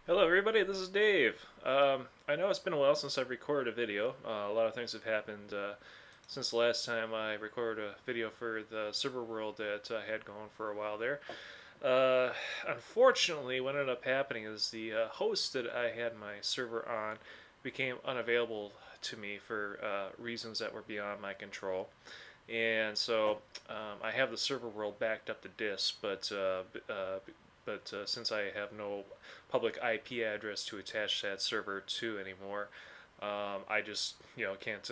Hello everybody, this is Dave. I know it's been a while since I've recorded a video. A lot of things have happened since the last time I recorded a video for the server world that I had going for a while there. Unfortunately, what ended up happening is the host that I had my server on became unavailable to me for reasons that were beyond my control. And so I have the server world backed up to disk, but since I have no public IP address to attach that server to anymore, I just can't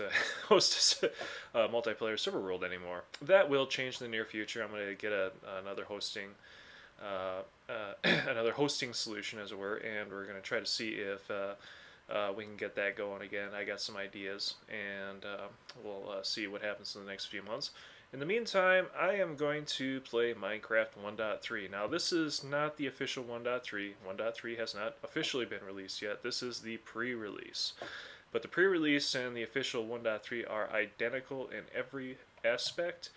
host a multiplayer server world anymore. That will change in the near future. I'm going to get another hosting another hosting solution, as it were, and we're going to try to see if we can get that going again. I got some ideas, and we'll see what happens in the next few months. In the meantime, I am going to play Minecraft 1.3. Now, this is not the official 1.3. 1.3 has not officially been released yet. This is the pre-release. But the pre-release and the official 1.3 are identical in every aspect.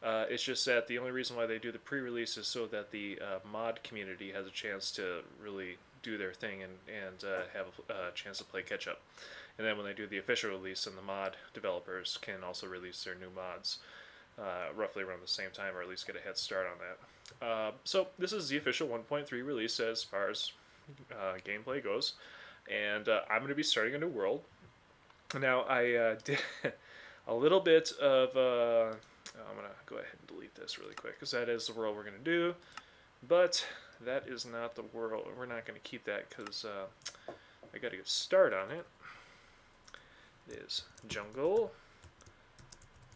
It's just that the only reason why they do the pre-release is so that the mod community has a chance to really do their thing and have a chance to play catch-up. And then when they do the official release, and the mod developers can also release their new mods roughly around the same time, or at least get a head start on that. So this is the official 1.3 release as far as gameplay goes, and I'm going to be starting a new world. Now, I did a little bit of I'm going to go ahead and delete this really quick, because that is the world we're going to do, but that is not the world. We're not going to keep that, because I got to get started on it. It is jungle,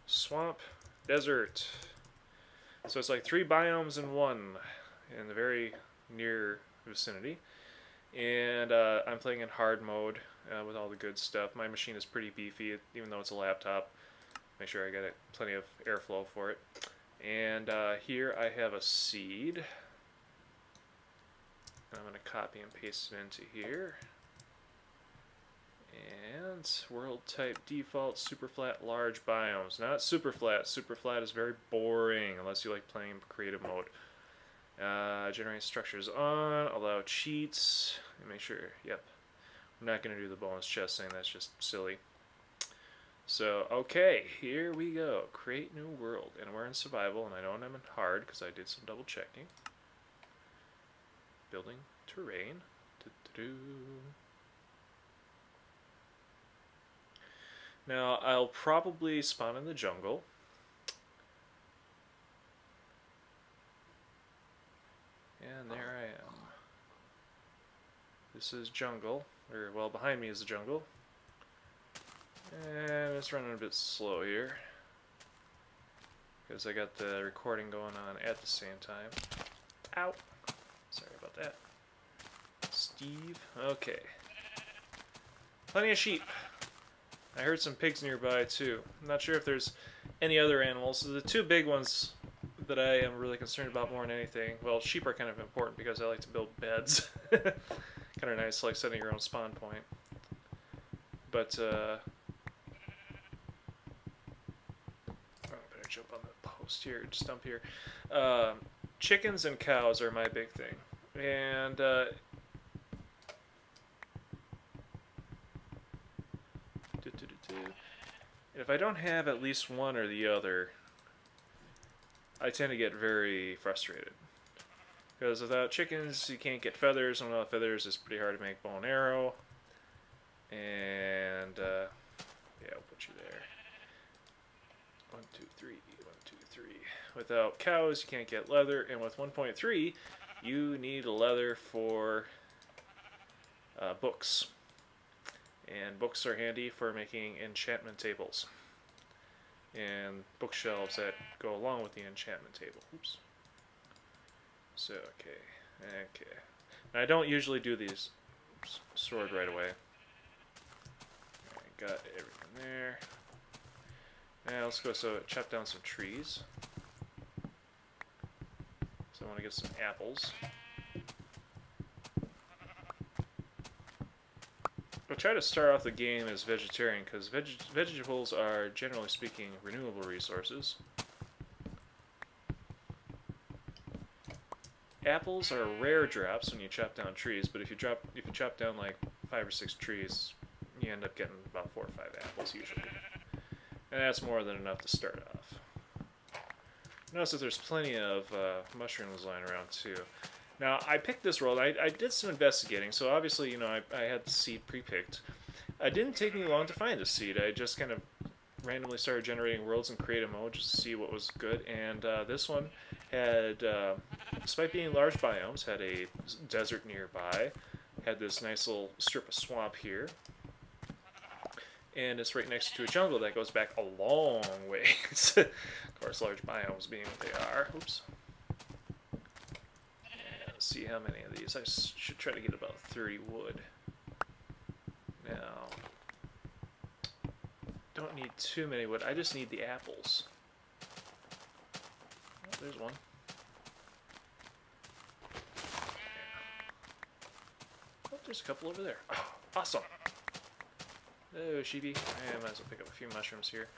swamp, desert. So it's like 3 biomes in one in the very near vicinity. And I'm playing in hard mode with all the good stuff. My machine is pretty beefy, even though it's a laptop. Make sure I got plenty of airflow for it. And here I have a seed. I'm going to copy and paste it into here. And world type default super flat large biomes. Not super flat. Super flat is very boring unless you like playing creative mode. Generate structures on. Allow cheats. Make sure. Yep. I'm not going to do the bonus chest thing. That's just silly. So, okay. Here we go. Create new world. And we're in survival. And I know I'm in hard because I did some double checking. Building terrain. Now, I'll probably spawn in the jungle. And there I am. This is jungle. Or, well, behind me is the jungle. And it's running a bit slow here, because I got the recording going on at the same time. Ow! Sorry about that. Steve. Okay. Plenty of sheep. I heard some pigs nearby too. I'm not sure if there's any other animals. The two big ones that I am really concerned about more than anything, well, sheep are kind of important because I like to build beds. Kind of nice, like setting your own spawn point. But, oh, I better jump on the post here, just dump here. Chickens and cows are my big thing. And, if I don't have at least one or the other, I tend to get very frustrated. Because without chickens, you can't get feathers, and without feathers, it's pretty hard to make bow and arrow. And, yeah, I'll put you there. 1, 2, 3, 1, 2, 3. Without cows, you can't get leather, and with 1.3, you need leather for books. And books are handy for making enchantment tables. And bookshelves that go along with the enchantment table. Oops. So, okay. Now, I don't usually do these sword right away. Got everything there. Now, let's go chop down some trees. So I want to get some apples. I'll try to start off the game as vegetarian, because vegetables are, generally speaking, renewable resources. apples are rare drops when you chop down trees, but if you chop down like 5 or 6 trees, you end up getting about 4 or 5 apples usually, and that's more than enough to start off. Notice that there's plenty of mushrooms lying around too. Now, I picked this world. I did some investigating, so obviously, you know, I had the seed pre-picked. It didn't take me long to find the seed. I just kind of randomly started generating worlds in creative mode just to see what was good, and this one had, despite being large biomes, had a desert nearby, had this nice little strip of swamp here, and it's right next to a jungle that goes back a long ways. Of course, large biomes being what they are. Oops. Let's see how many of these. I should try to get about 30 wood. Now, don't need too many wood. I just need the apples. Oh, there's one. Oh, there's a couple over there. Oh, awesome. Oh, sheepy. I might as well pick up a few mushrooms here.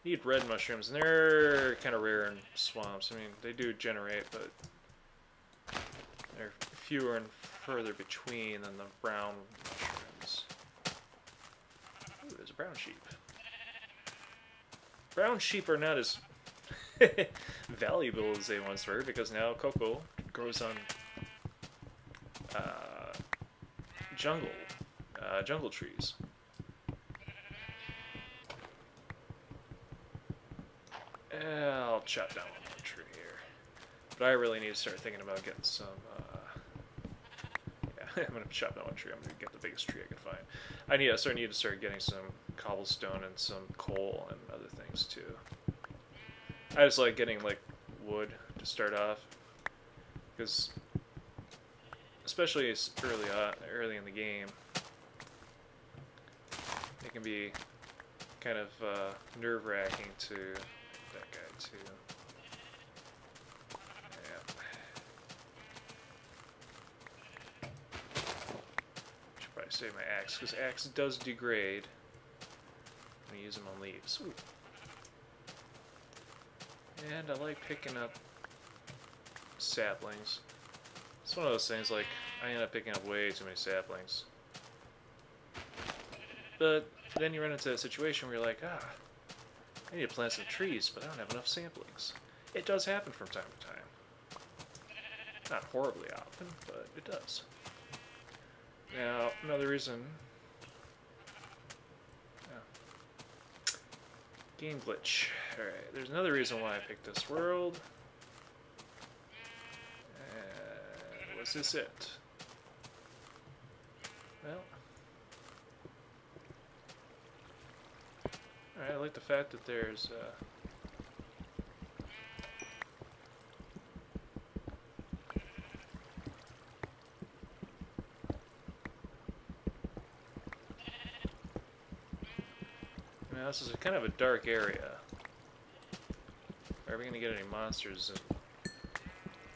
Need red mushrooms, and they're kind of rare in swamps. I mean, they do generate, but they're fewer and further between than the brown mushrooms. Ooh, there's a brown sheep. Brown sheep are not as valuable as they once were, because now cocoa grows on jungle trees. I'll chop down one more tree here. But I really need to start thinking about getting some, yeah, I'm going to chop down one tree. I'm going to get the biggest tree I can find. I need to start getting some cobblestone and some coal and other things too. I just like getting like wood to start off, because especially early in the game, it can be kind of nerve-wracking to that guy too. Yeah. Should probably save my axe, because axe does degrade when you use them on leaves. Ooh. And I like picking up saplings. It's one of those things, like, I end up picking up way too many saplings. But then you run into a situation where you're like, I need to plant some trees, but I don't have enough saplings. It does happen from time to time. Not horribly often, but it does. Now, another reason... Game glitch. Alright, there's another reason why I picked this world. Was this it? Well... Alright, I like the fact that there's now this is kind of a dark area. Are we going to get any monsters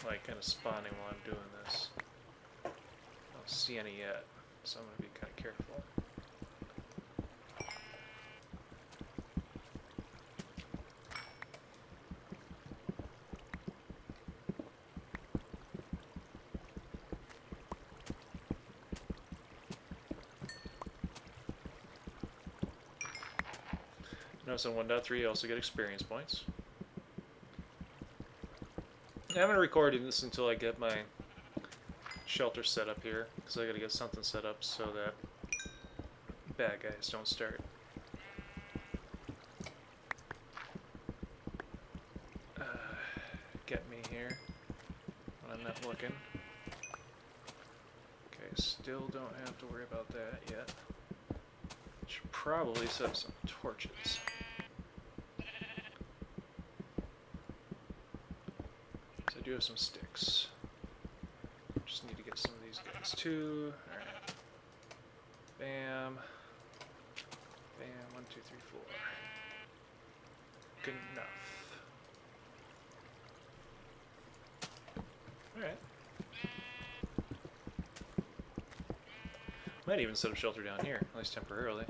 like kind of spawning while I'm doing this? I don't see any yet, so I'm going to be kind of careful. Notice in 1.3 you also get experience points. I'm going to record this until I get my shelter set up here, because I got to get something set up so that bad guys don't start get me here when I'm not looking. Okay, still don't have to worry about that yet. Should probably set up some torches. I do have some sticks. Just need to get some of these guys too. Alright. Bam. Bam. 1, 2, 3, 4. Good enough. Alright. Might even set up shelter down here, at least temporarily.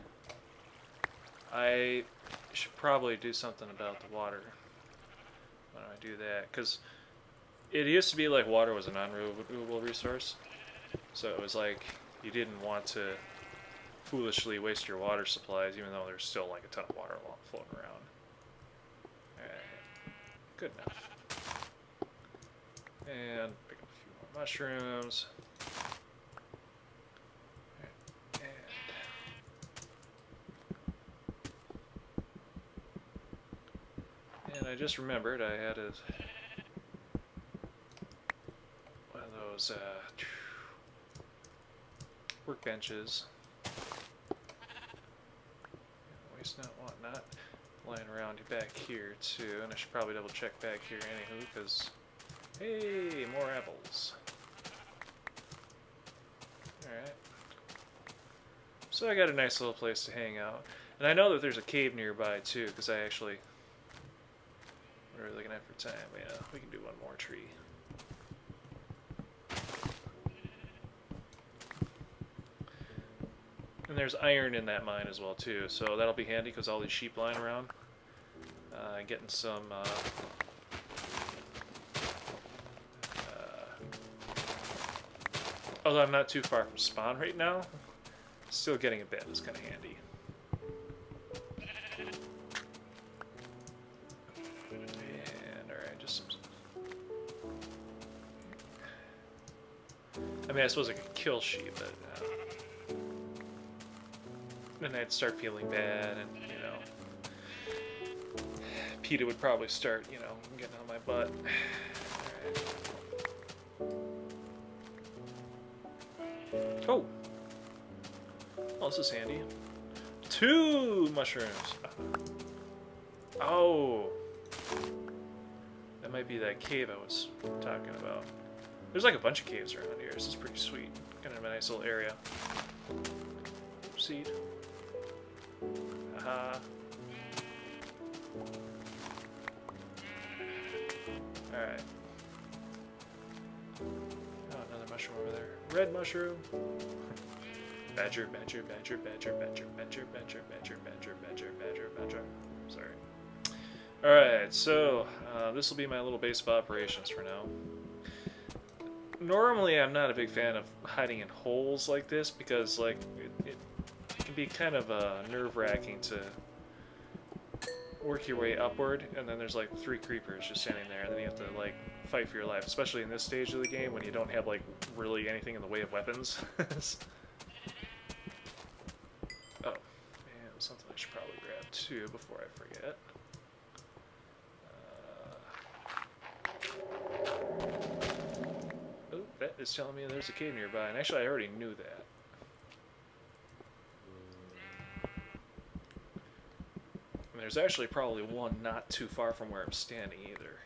I should probably do something about the water. Why don't I do that? Because It used to be like water was a non-renewable resource, so it was like you didn't want to foolishly waste your water supplies, even though there's still like a ton of water floating around. Alright, good enough. And pick up a few more mushrooms. Alright, and I just remembered I had one of those workbenches. Waste not, want not. Lying around back here too, and I should probably double check back here anywho, because hey, more apples. Alright. So I got a nice little place to hang out. And I know that there's a cave nearby too, because I actually... What are we looking at for time? Yeah, we can do one more tree. And there's iron in that mine as well too, so that'll be handy because all these sheep lying around. Getting some although I'm not too far from spawn right now, still getting a bit is kind of handy. And alright, just some... I mean, I suppose I could kill sheep, but then I'd start feeling bad, and you know, PETA would probably start, you know, getting on my butt. Alright. Oh! Oh, this is handy. 2 mushrooms! Oh! That might be that cave I was talking about. There's like a bunch of caves around here. This is pretty sweet. Kind of a nice little area. Seed. Alright. Oh, another mushroom over there. Red mushroom. Badger, badger, badger, badger, badger, badger, badger, badger, badger, badger, badger, badger. Sorry. Alright, so this will be my little base of operations for now. Normally I'm not a big fan of hiding in holes like this because like it can be kind of nerve-wracking to work your way upward, and then there's like 3 creepers just standing there, and then you have to like fight for your life, especially in this stage of the game when you don't have like really anything in the way of weapons. Oh, man, something I should probably grab too before I forget. Oh, that is telling me there's a cave nearby, and actually I already knew that. And there's actually probably one not too far from where I'm standing either.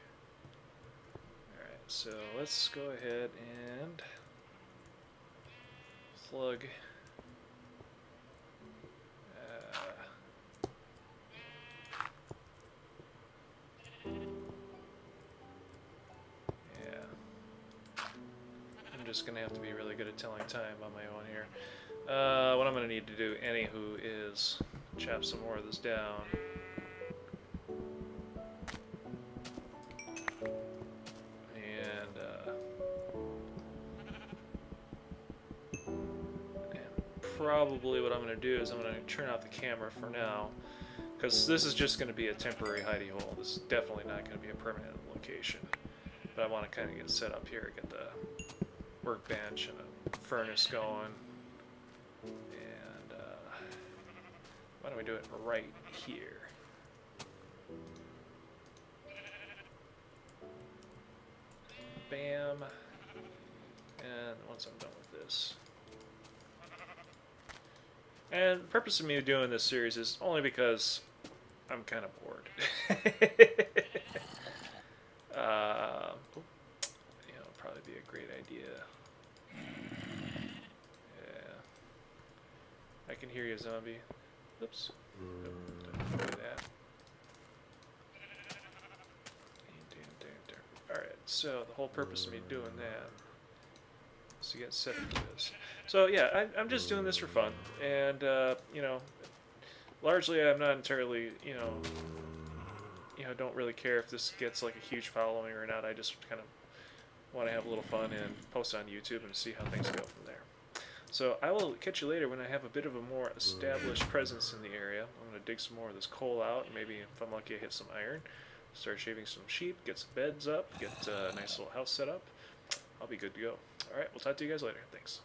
Alright, so let's go ahead and plug just gonna have to be really good at telling time on my own here. What I'm gonna need to do, anywho, is chop some more of this down. And probably what I'm gonna do is I'm gonna turn off the camera for now, because this is just gonna be a temporary hidey hole. This is definitely not gonna be a permanent location. But I want to kind of get set up here, get the workbench and a furnace going, and why don't we do it right here? Bam. And once I'm done with this, and the purpose of me doing this series is only because I'm kind of bored. Probably be a great idea. Yeah. I can hear you, zombie. Oops. Don't do that. Alright, so the whole purpose of me doing that is to get set up for this. So yeah, I'm just doing this for fun, and you know, largely I'm not entirely, you know, don't really care if this gets like a huge following or not. I just kind of want to have a little fun and post on YouTube and see how things go from there. So I will catch you later when I have a bit of a more established presence in the area. I'm going to dig some more of this coal out, and maybe if I'm lucky I hit some iron. Start shaving some sheep, get some beds up, get a nice little house set up. I'll be good to go. Alright, we'll talk to you guys later. Thanks.